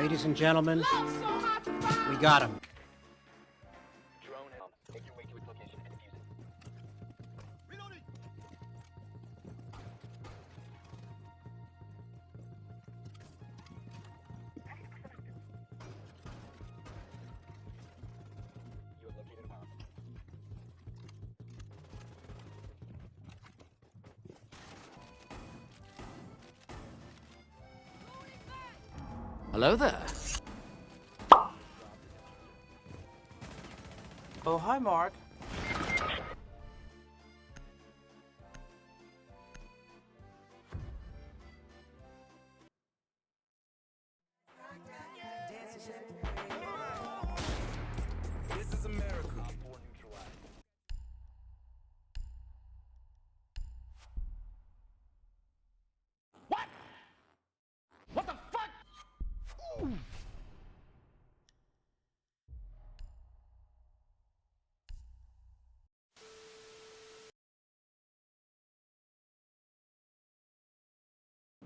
Ladies and gentlemen, we got him. Make your way to its location and defuse it. Reloading! You have located a bomb. Hello there. Oh, hi, Mark. This is America. Op 4 neutralized. What? What the fuck? Ooh.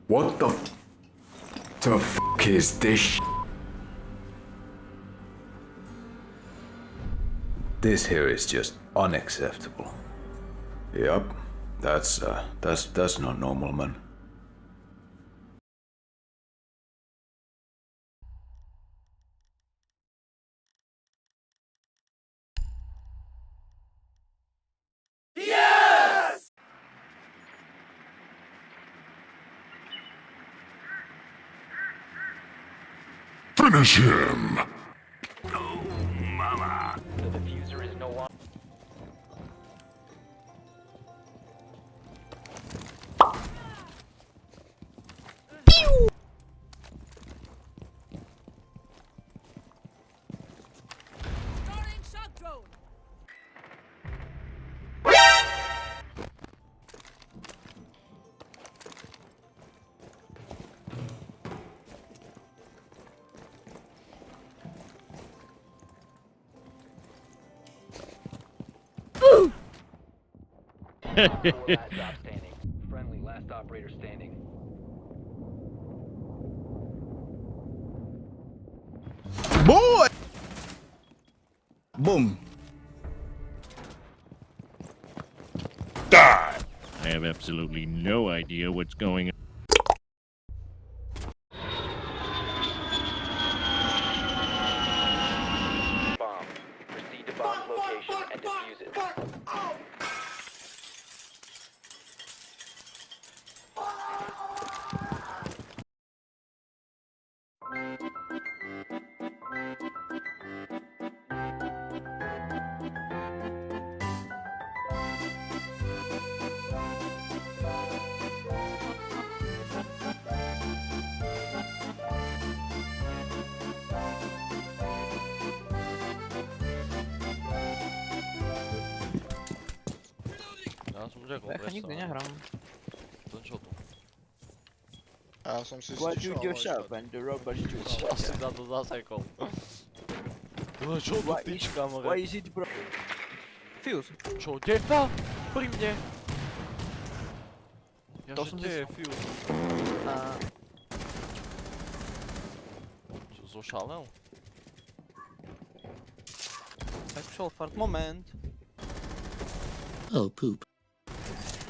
What the fuck is this sh-? This here is just unacceptable. Yep, that's not normal, man. Finish him! The diffuser is no longer. Starting shock drone. Op 4 last stop standing. Friendly last operator standing. Boy! Boom. Die! I have absolutely no idea what's going on. Bomb. Proceed to bomb's location and defuse it. Ja som řekl, Já nikdy nehrám. Ten čo tu? Já jsem si What slyšel, you do shop and the robot do Já si za to zasekol. No čo tu pička, Why more? is it bro? Fuse. Čo, defa? Pri mne? Ja To že som kde je si- Fuse? Čo, zošalel? Actual fart moment. Oh, poop.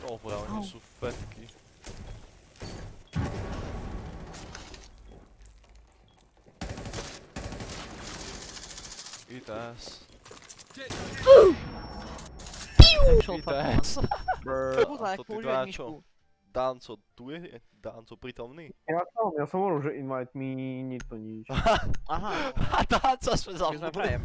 No, právě sú fetky. Eat ass. Actual Eat fart moment. ass. Brr. A to ty dva čo? Dánco tu je? Dánco prítomný? Ja som hovoril, že invite mi nikto nič. Aha, A Dánca sme už sme zabudli. prajem.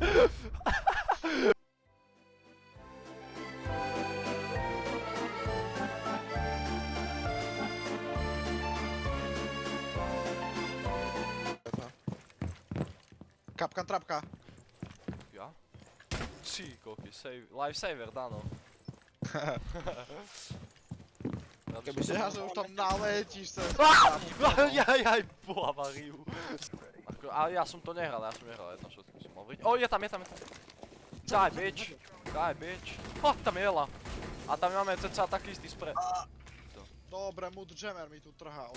Kapka, trapka. Ja? Či, koľky, save, lifesaver, Dano. Keby si Ja, že už tam naletíš sa. Jaj, po haváriu. Ale ja som to nehral, jedno všetko som mal vriť. O, je tam. Die, bitch. Ha, tam je Ela. A tam máme cca taký istý spred. Dobre, mood jammer mi tu trhal.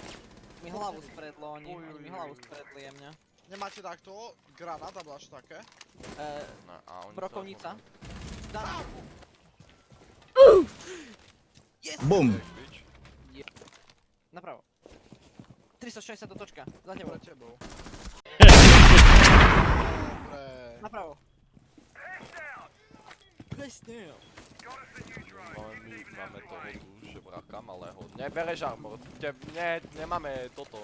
Mi hlavu spredlo, oni mi hlavu spredli jemne. Nemáte takto? Granát alebo až také? No, a oni Brokovnica. to... Dá. Yes! Bum! Bitch. Napravo. 360 do točka. Za tebou. Pre tebou. Dobre. Napravo. Press down. My máme toho tu žebraka malého. Nebereš armor. Nemáme toto.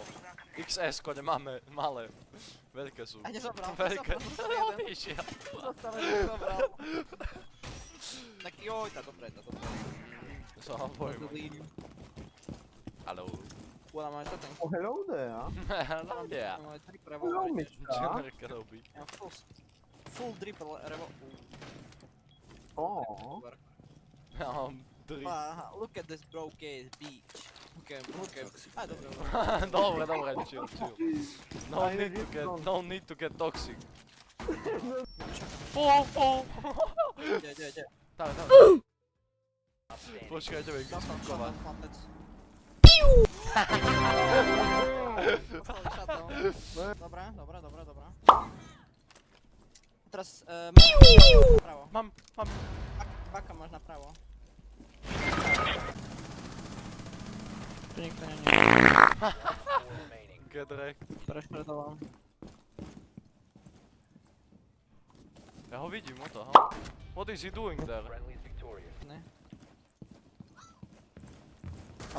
XS-ko nemáme malé. Veľké sú. A nezobral. Veľké. Nezobral. Išiel. Zostave nezobral. Tak joj, tá dobré. Zábojím. Haló. Bola máme to ten. Oh, hello there. Haló, yeah. Máme 3 Hello, revolvery. mister. Žebrka robí. Ja full triple revolver. Oh. Ja mám 3. Look at this broke ass beach. Look at. A Dobre, dobre. chill. No need to get toxic. Full. Ide. Dáme. Outstanding. Počkaj, ideme vyskúkovať. Dobrá. Teraz napravo. Mám. Baka máš napravo. Tu nikto není. 4 remaining. Get wrecked. Prešpredoval. Ja ho vidím, what the hell? What is he doing there? Friendly's victorious. A